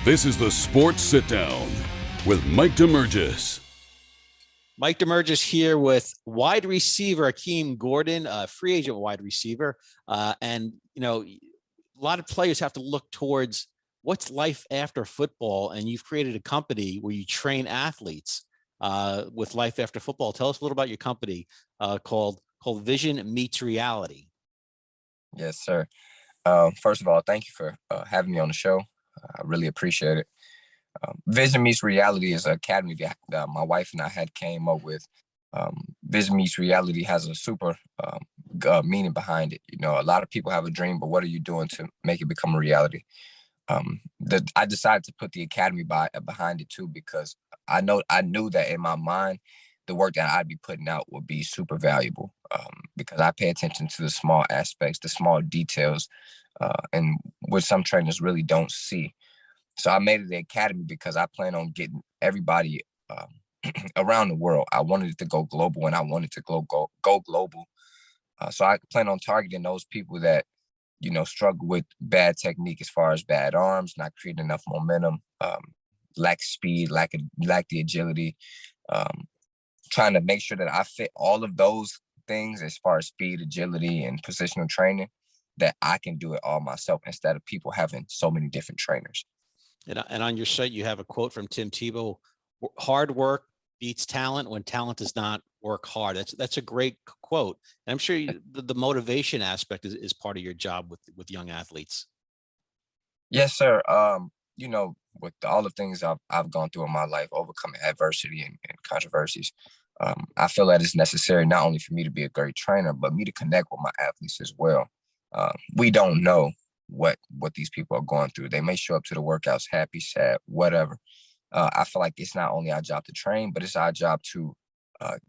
This is the Sports Sit Down with Mike Damergis. Mike Damergis here with wide receiver Akeem Gordon, a free agent wide receiver. And, you know, a lot of players have to look towards what's life after football. And you've created a company where you train athletes with life after football. Tell us a little about your company called Vision Meets Reality. Yes, sir. First of all, thank you for having me on the show. I really appreciate it. Vision Meets Reality is an academy that my wife and I had came up with. Vision Meets Reality has a super meaning behind it. You know, a lot of people have a dream, but what are you doing to make it become a reality? I decided to put the academy behind it too, because I knew that in my mind, the work that I'd be putting out would be super valuable, because I pay attention to the small aspects, the small details, and what some trainers really don't see. So I made it the academy because I plan on getting everybody around the world. I wanted it to go global, and I wanted to go global. So I plan on targeting those people that, you know, struggle with bad technique as far as bad arms, not creating enough momentum, lack speed, lack the agility, trying to make sure that I fit all of those things as far as speed, agility, and positional training, that I can do it all myself instead of people having so many different trainers. And on your site, you have a quote from Tim Tebow: "Hard work beats talent when talent does not work hard." That's a great quote. And I'm sure the motivation aspect is part of your job with young athletes. Yes, sir. You know, with all the things I've gone through in my life, overcoming adversity and controversies, I feel that it's necessary not only for me to be a great trainer, but me to connect with my athletes as well. We don't know what these people are going through. They may show up to the workouts happy, sad, whatever. I feel like it's not only our job to train, but it's our job to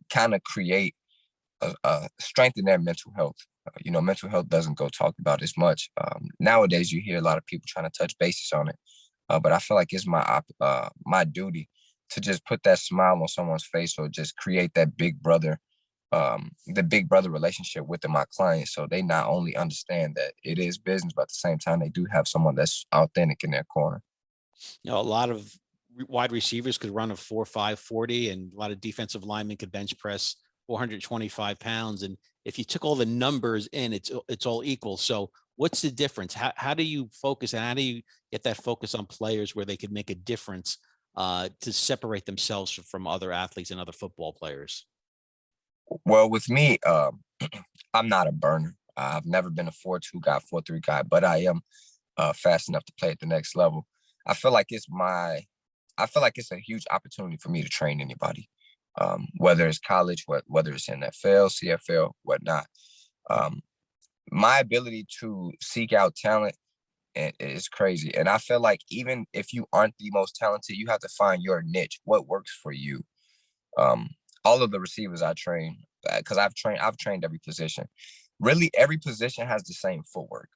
kind of create strengthen their mental health. You know, mental health doesn't go talked about as much. Nowadays, you hear a lot of people trying to touch bases on it, but I feel like it's my duty to just put that smile on someone's face, or just create that the big brother relationship with my clients, so they not only understand that it is business, but at the same time, they do have someone that's authentic in their corner. You know, a lot of wide receivers could run a 4.5 40, and a lot of defensive linemen could bench press 425 pounds. And if you took all the numbers in, it's all equal. So what's the difference? How do you focus, and how do you get that focus on players where they could make a difference to separate themselves from other athletes and other football players? Well, with me, I'm not a burner. I've never been a 4.2 guy, 4.3 guy, but I am fast enough to play at the next level. I feel like it's a huge opportunity for me to train anybody, whether it's college, whether it's NFL, CFL, whatnot. My ability to seek out talent is crazy. And I feel like even if you aren't the most talented, you have to find your niche, what works for you. Um, all of the receivers I train, because I've trained every position. Really, every position has the same footwork.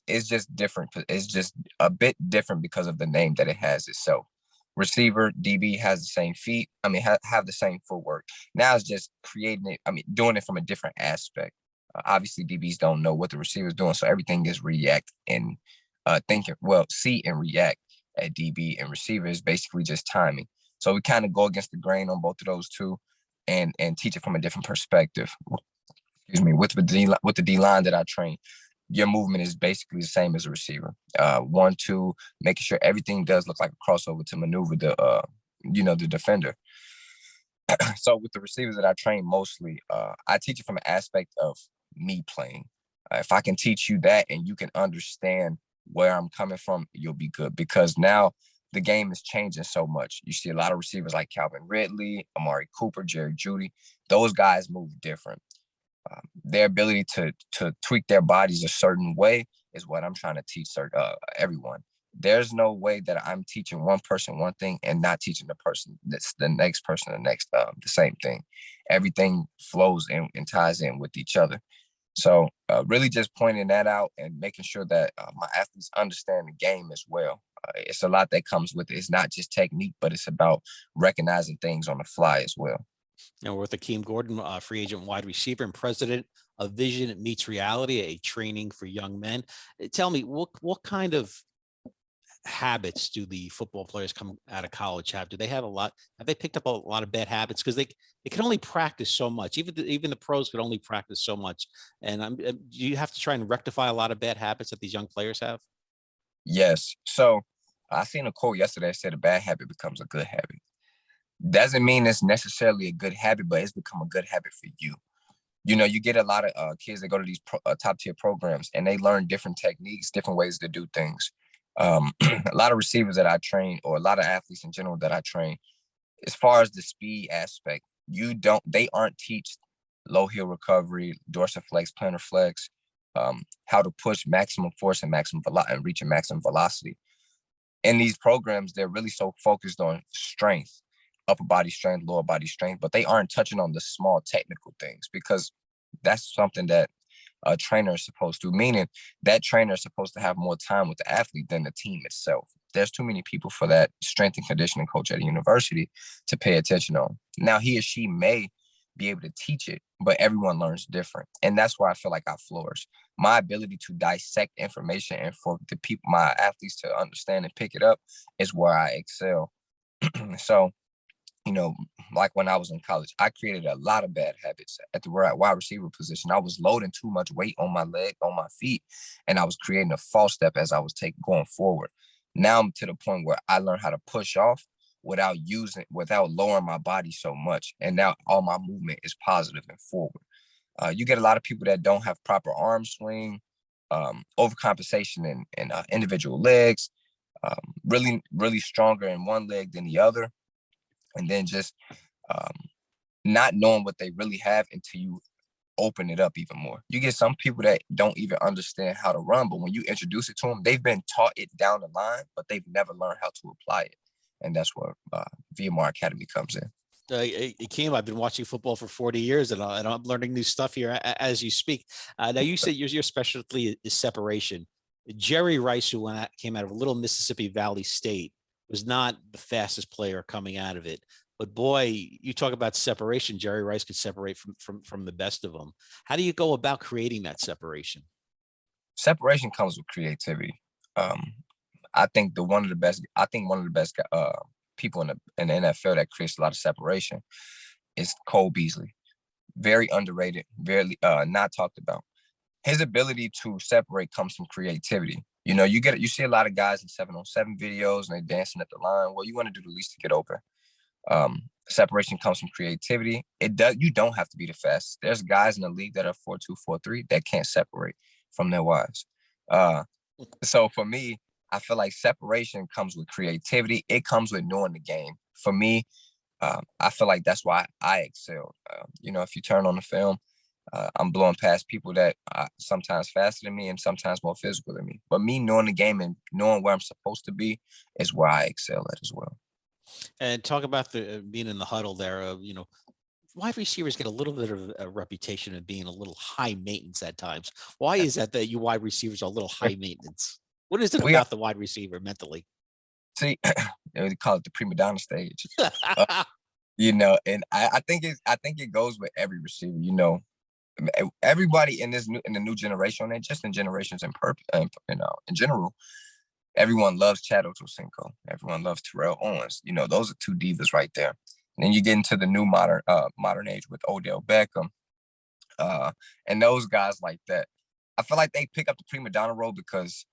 It's just different. It's just a bit different because of the name that it has itself. Receiver, DB has the same feet. I mean, have the same footwork. Now it's just creating it. I mean, doing it from a different aspect. Obviously, DBs don't know what the receiver's doing, so everything is react and see and react at DB, and receiver is basically just timing. So we kind of go against the grain on both of those two, and teach it from a different perspective. Excuse me. With the D line that I train, your movement is basically the same as a receiver. 1, 2, making sure everything does look like a crossover to maneuver the defender. So with the receivers that I train mostly, I teach it from an aspect of me playing. If I can teach you that and you can understand where I'm coming from, you'll be good, because now the game is changing so much. You see a lot of receivers like Calvin Ridley, Amari Cooper, Jerry Jeudy. Those guys move different. Their ability to tweak their bodies a certain way is what I'm trying to teach everyone. There's no way that I'm teaching one person one thing and not teaching the next person the same thing. Everything flows and ties in with each other. So really just pointing that out and making sure that my athletes understand the game as well. It's a lot that comes with it. It's not just technique, but it's about recognizing things on the fly as well. We're with Akeem Gordon, free agent wide receiver and president of Vision Meets Reality, a training for young men. Tell me, what kind of habits do the football players come out of college have? Do they have a lot? Have they picked up a lot of bad habits? Because they can only practice so much. Even the pros could only practice so much. And do you have to try and rectify a lot of bad habits that these young players have? Yes. So I seen a quote yesterday that said a bad habit becomes a good habit. Doesn't mean it's necessarily a good habit, but it's become a good habit for you. You know, you get a lot of kids that go to these top tier programs and they learn different techniques, different ways to do things. A lot of receivers that I train, or a lot of athletes in general that I train, as far as the speed aspect, they aren't teach low heel recovery, dorsiflex, plantar flex, how to push maximum force and maximum velocity and reach a maximum velocity. In these programs, they're really so focused on strength, upper body strength, lower body strength, but they aren't touching on the small technical things, because that's something that a trainer is supposed to, meaning that trainer is supposed to have more time with the athlete than the team itself. There's too many people for that strength and conditioning coach at a university to pay attention on. Now, he or she may be able to teach it, but everyone learns different. And that's where I feel like I flourish. My ability to dissect information and for the people, my athletes, to understand and pick it up is where I excel. So, you know, like when I was in college, I created a lot of bad habits at the wide receiver position. I was loading too much weight on my leg, on my feet, and I was creating a false step as I was going forward. Now I'm to the point where I learned how to push off without lowering my body so much. And now all my movement is positive and forward. You get a lot of people that don't have proper arm swing, overcompensation in individual legs, really, really stronger in one leg than the other. And then just not knowing what they really have until you open it up even more. You get some people that don't even understand how to run, but when you introduce it to them, they've been taught it down the line, but they've never learned how to apply it. And that's where VMR Academy comes in. Akeem, I've been watching football for 40 years, and I'm learning new stuff here as you speak. Now, you say your specialty is separation. Jerry Rice, who came out of Little Mississippi Valley State, was not the fastest player coming out of it. But boy, you talk about separation. Jerry Rice could separate from the best of them. How do you go about creating that separation? Separation comes with creativity. I think one of the best people in the NFL that creates a lot of separation is Cole Beasley. Very underrated, very not talked about. His ability to separate comes from creativity. You know, you see a lot of guys in 7-on-7 videos and they dancing at the line. Well, you want to do the least to get open. Separation comes from creativity. You don't have to be the fastest. There's guys in the league that are 4.2, 4.3 that can't separate from their wives. So for me, I feel like separation comes with creativity. It comes with knowing the game. For me, I feel like that's why I excel. You know, if you turn on the film, I'm blowing past people that are sometimes faster than me and sometimes more physical than me. But me knowing the game and knowing where I'm supposed to be is where I excel at as well. And talk about the being in the huddle there. You know, wide receivers get a little bit of a reputation of being a little high maintenance at times. Why is that you wide receivers are a little high maintenance? What is it about the wide receiver mentally? See, they call it the prima donna stage. You know, and I think it goes with every receiver. You know, everybody in the new generation, and just in generations in general, everyone loves Chad Ochocinco. Everyone loves Terrell Owens. You know, those are two divas right there. And then you get into the new modern age with Odell Beckham, and those guys like that. I feel like they pick up the prima donna role because,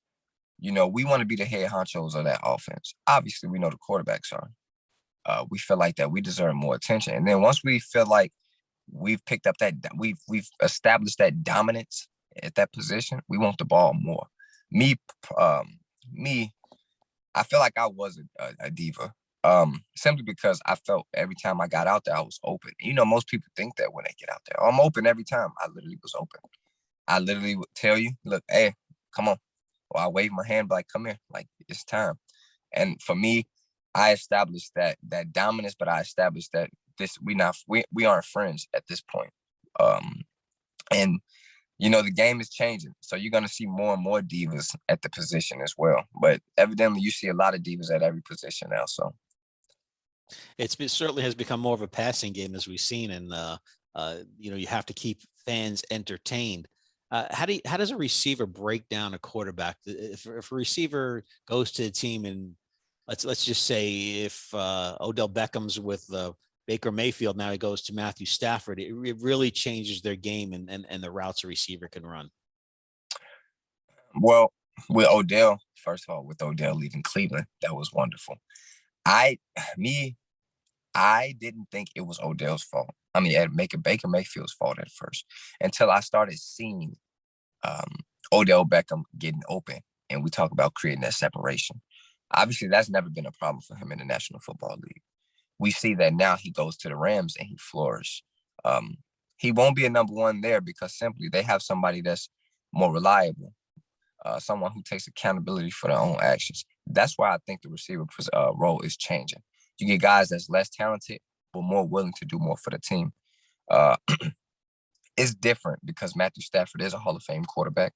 you know, we want to be the head honchos of that offense. Obviously, we know the quarterbacks are. We feel like that we deserve more attention. And then once we feel like we've picked up that, we've established that dominance at that position, we want the ball more. Me, I feel like I was a diva. Simply because I felt every time I got out there, I was open. You know, most people think that when they get out there, I'm open every time. I literally was open. I literally would tell you, look, hey, come on. Or I wave my hand, like, come here, like, it's time. And for me, I established that dominance, but I established that we aren't friends at this point. And you know, the game is changing, so you're gonna see more and more divas at the position as well. But evidently, you see a lot of divas at every position now. So It certainly has become more of a passing game, as we've seen, and you know, you have to keep fans entertained. How does a receiver break down a quarterback? If a receiver goes to a team and let's just say if Odell Beckham's with Baker Mayfield, now he goes to Matthew Stafford, it really changes their game and the routes a receiver can run. Well, with Odell, first of all, with Odell leaving Cleveland, that was wonderful. I didn't think it was Odell's fault. I mean, Baker Mayfield's fault at first, until I started seeing Odell Beckham getting open, and we talk about creating that separation. Obviously, that's never been a problem for him in the National Football League. We see that now he goes to the Rams and he flourishes. He won't be a number one there because simply they have somebody that's more reliable, someone who takes accountability for their own actions. That's why I think the receiver role is changing. You get guys that's less talented, but more willing to do more for the team. It's different because Matthew Stafford is a Hall of Fame quarterback.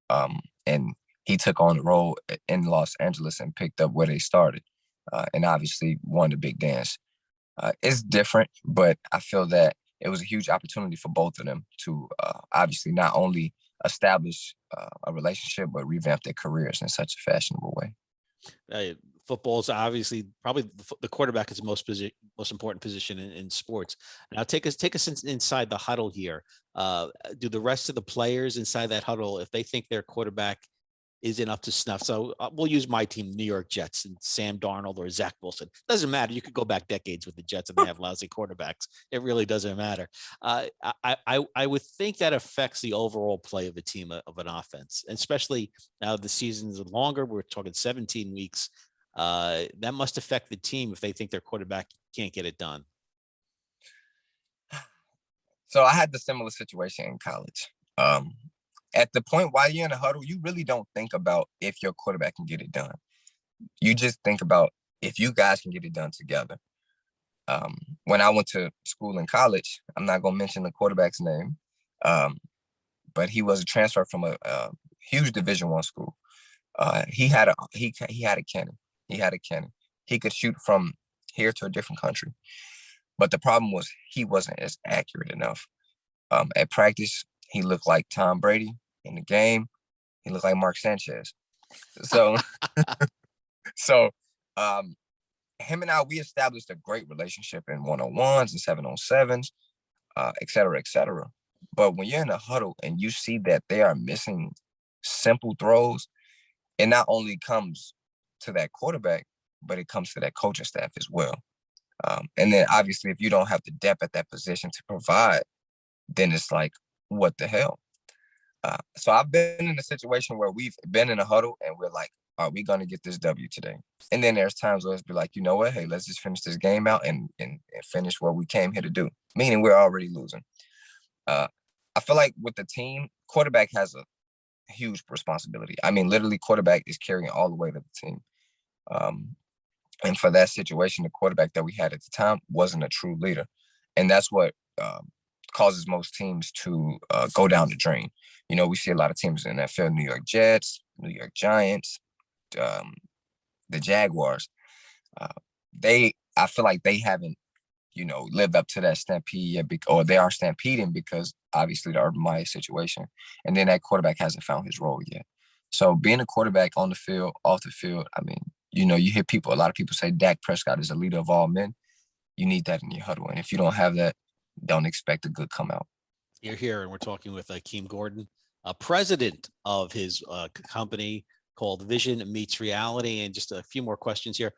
And he took on the role in Los Angeles and picked up where they started, and obviously won the big dance. It's different, but I feel that it was a huge opportunity for both of them to obviously not only establish a relationship, but revamp their careers in such a fashionable way. Football is obviously probably the quarterback is the most important position in sports. Now take us inside the huddle here. Do the rest of the players inside that huddle, if they think their quarterback isn't up to snuff? So we'll use my team, New York Jets, and Sam Darnold or Zach Wilson. Doesn't matter. You could go back decades with the Jets and they have lousy quarterbacks. It really doesn't matter. I would think that affects the overall play of a team, of an offense, and especially now the season's longer. We're talking 17 weeks. That must affect the team if they think their quarterback can't get it done. So I had the similar situation in college. At the point while you're in a huddle, you really don't think about if your quarterback can get it done. You just think about if you guys can get it done together. When I went to school in college, I'm not going to mention the quarterback's name, but he was a transfer from a huge Division I school. He had a cannon. He had a cannon. He could shoot from here to a different country. But the problem was he wasn't as accurate enough. At practice, he looked like Tom Brady. In the game, he looked like Mark Sanchez. So, him and I, we established a great relationship in 1-on-1s and 7-on-7s, et cetera, et cetera. But when you're in a huddle and you see that they are missing simple throws, it not only comes to that quarterback, but it comes to that coaching staff as well. And then obviously, if you don't have the depth at that position to provide, then it's like, what the hell? So I've been in a situation where we've been in a huddle and we're like, are we going to get this W today? And then there's times where it's be like, you know what? Hey, let's just finish this game out and finish what we came here to do, meaning we're already losing. I feel like with the team, quarterback has a huge responsibility. I mean, literally quarterback is carrying all the weight of the team. And for that situation, the quarterback that we had at the time wasn't a true leader. And that's what causes most teams to go down the drain. You know, we see a lot of teams in the NFL, New York Jets, New York Giants, the Jaguars. I feel like they haven't, lived up to that stampede yet, or they are stampeding because obviously the Urban Meyer situation. And then that quarterback hasn't found his role yet. So being a quarterback on the field, off the field, I mean, you hear a lot of people say Dak Prescott is a leader of all men. You need that in your huddle. And if you don't have that, don't expect a good come out. You're here, and we're talking with Akeem Gordon, president of his company called Vision Meets Reality. And just a few more questions here.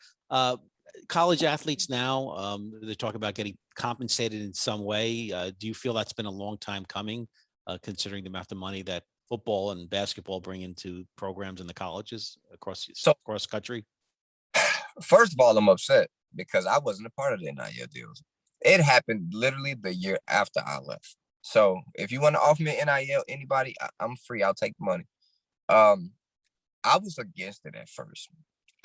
College athletes now, they talk about getting compensated in some way. Do you feel that's been a long time coming, considering the amount of money that football and basketball bring into programs in the colleges across country? First of all, I'm upset because I wasn't a part of the NIL deals. It happened literally the year after I left. So if you want to offer me NIL, anybody, I'm free. I'll take the money. I was against it at first.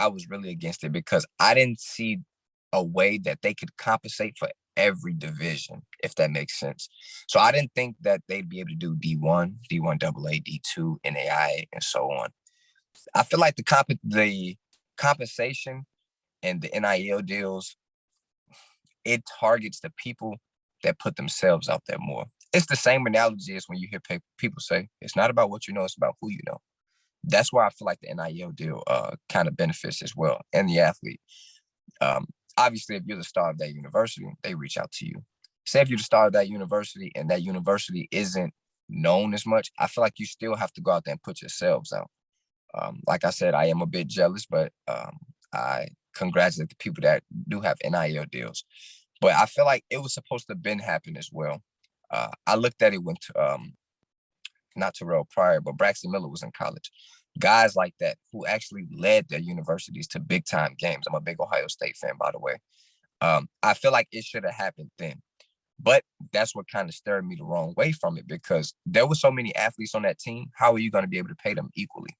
I was really against it because I didn't see a way that they could compensate for every division, if that makes sense. So I didn't think that they'd be able to do D1, D1AA, D2, NAIA, and so on. I feel like the compensation and the NIL deals, it targets the people that put themselves out there more. it's the same analogy as when you hear people say, it's not about what you know, it's about who you know. That's why I feel like the NIL deal kind of benefits as well, and the athlete. Um, Obviously, if you're the star of that university, they reach out to you. Say if you're the star of that university and that university isn't known as much, I feel like you still have to go out there and put yourselves out. Like I said, I am a bit jealous, but I congratulate the people that do have NIL deals. But I feel like it was supposed to have been happen as well. I looked at it when, not Terrell Pryor, but Braxton Miller was in college. Guys like that who actually led their universities to big time games. I'm a big Ohio State fan, by the way. I feel like it should have happened then. But that's what kind of stirred me the wrong way from it, because there were so many athletes on that team. How are you going to be able to pay them equally?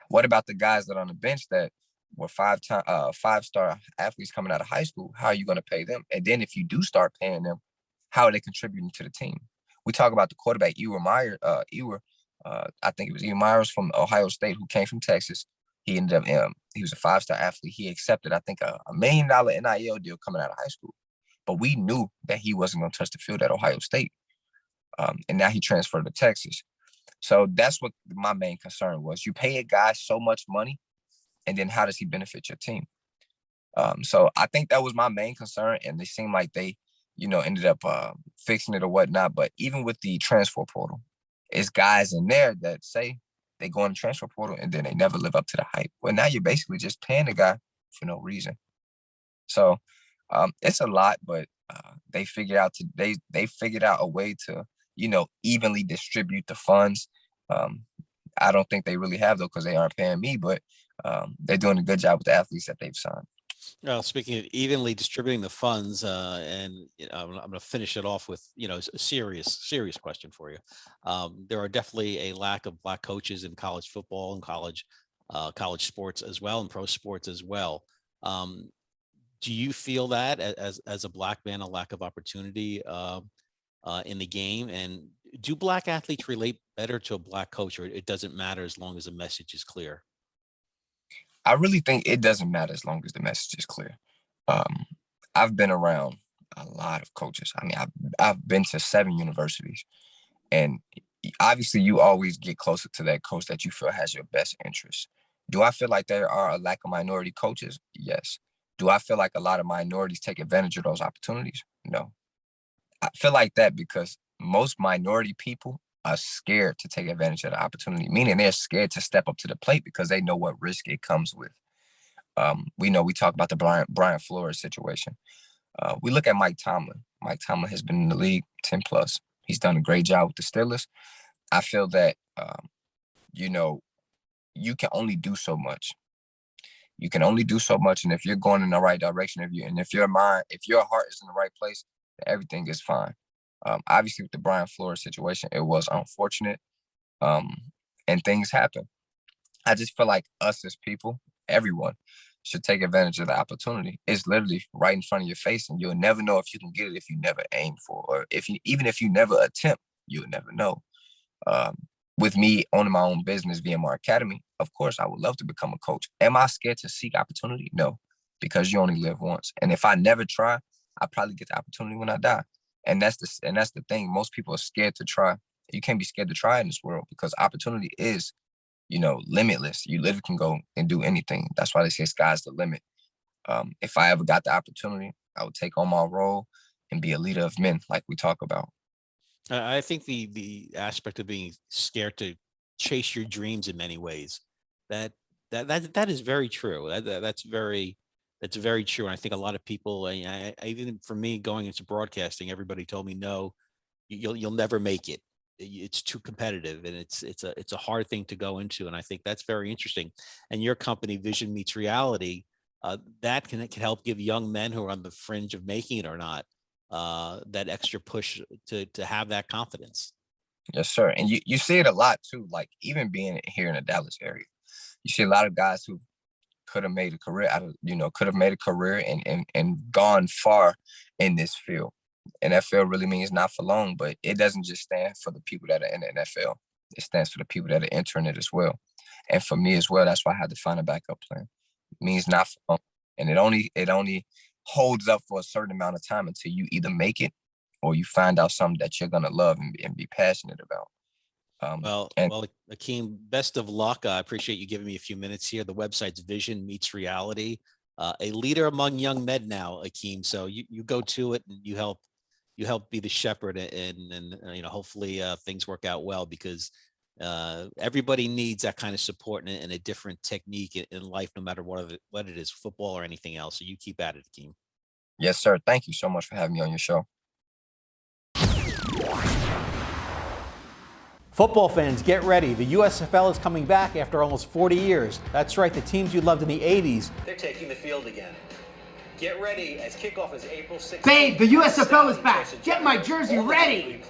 What about the guys that are on the bench that were five-star athletes coming out of high school? How are you going to pay them? And then if you do start paying them, how are they contributing to the team? We talk about the quarterback, I think it was Ewer Myers from Ohio State, who came from Texas. He ended up, he was a five-star athlete. He accepted, I think, $1 million NIL deal coming out of high school. But we knew that he wasn't going to touch the field at Ohio State. And now he transferred to Texas. So that's what my main concern was. You pay a guy so much money, and then how does he benefit your team? So I think that was my main concern, and they seemed like they, ended up fixing it or whatnot. But even with the transfer portal, it's guys in there that say they go in the transfer portal and then they never live up to the hype. Well, now you're basically just paying the guy for no reason. So it's a lot, but they figured out a way to, evenly distribute the funds. I don't think they really have, though, because they aren't paying me, but they're doing a good job with the athletes that they've signed. Well, speaking of evenly distributing the funds, and I'm going to finish it off with, a serious question for you. There are definitely a lack of Black coaches in college football and college sports as well, and pro sports as well. Do you feel that as a Black man, a lack of opportunity in the game? And do Black athletes relate better to a Black coach, or it doesn't matter as long as the message is clear? I really think it doesn't matter as long as the message is clear. I've been around a lot of coaches. I mean, I've been to 7 universities, and obviously you always get closer to that coach that you feel has your best interest. Do I feel like there are a lack of minority coaches? Yes. Do I feel like a lot of minorities take advantage of those opportunities? No. I feel like that because most minority people are scared to take advantage of the opportunity, meaning they're scared to step up to the plate because they know what risk it comes with. We talk about the Brian Flores situation. We look at Mike Tomlin. Mike Tomlin has been in the league 10 plus. He's done a great job with the Steelers. I feel that, you can only do so much. You can only do so much. And if you're going in the right direction, if your heart is in the right place, everything is fine. Obviously, with the Brian Flores situation, it was unfortunate, and things happen. I just feel like us as people, everyone, should take advantage of the opportunity. It's literally right in front of your face, and you'll never know if you can get it if you never aim for, or even if you never attempt, you'll never know. With me owning my own business, VMR Academy, of course, I would love to become a coach. Am I scared to seek opportunity? No, because you only live once. And if I never try, I probably get the opportunity when I die. And that's the thing. Most people are scared to try. You can't be scared to try in this world because opportunity is, limitless. You literally can go and do anything. That's why they say sky's the limit. If I ever got the opportunity, I would take on my role and be a leader of men like we talk about. I think the aspect of being scared to chase your dreams in many ways, that is very true. That's very true. And I think a lot of people, even for me going into broadcasting, everybody told me, no, you'll never make it. It's too competitive, and it's a hard thing to go into. And I think that's very interesting. And your company, Vision Meets Reality, that can help give young men who are on the fringe of making it or not, that extra push to have that confidence. Yes, sir. And you see it a lot too, like even being here in the Dallas area, you see a lot of guys who could have made a career and gone far in this field. NFL really means not for long, but it doesn't just stand for the people that are in the NFL. It stands for the people that are entering it as well. And for me as well, that's why I had to find a backup plan. It means not for long. And it only holds up for a certain amount of time until you either make it or you find out something that you're gonna love and be passionate about. Well, Akeem, best of luck. I appreciate you giving me a few minutes here. The website's Vision Meets Reality. A leader among young men now, Akeem. So you go to it and you help be the shepherd, and hopefully things work out well, because everybody needs that kind of support and a different technique in life, no matter what it is, football or anything else. So you keep at it, Akeem. Yes, sir. Thank you so much for having me on your show. Football fans, get ready. The USFL is coming back after almost 40 years. That's right, the teams you loved in the 80s. They're taking the field again. Get ready as kickoff is April 6th. Babe, the USFL is back. Get my jersey ready.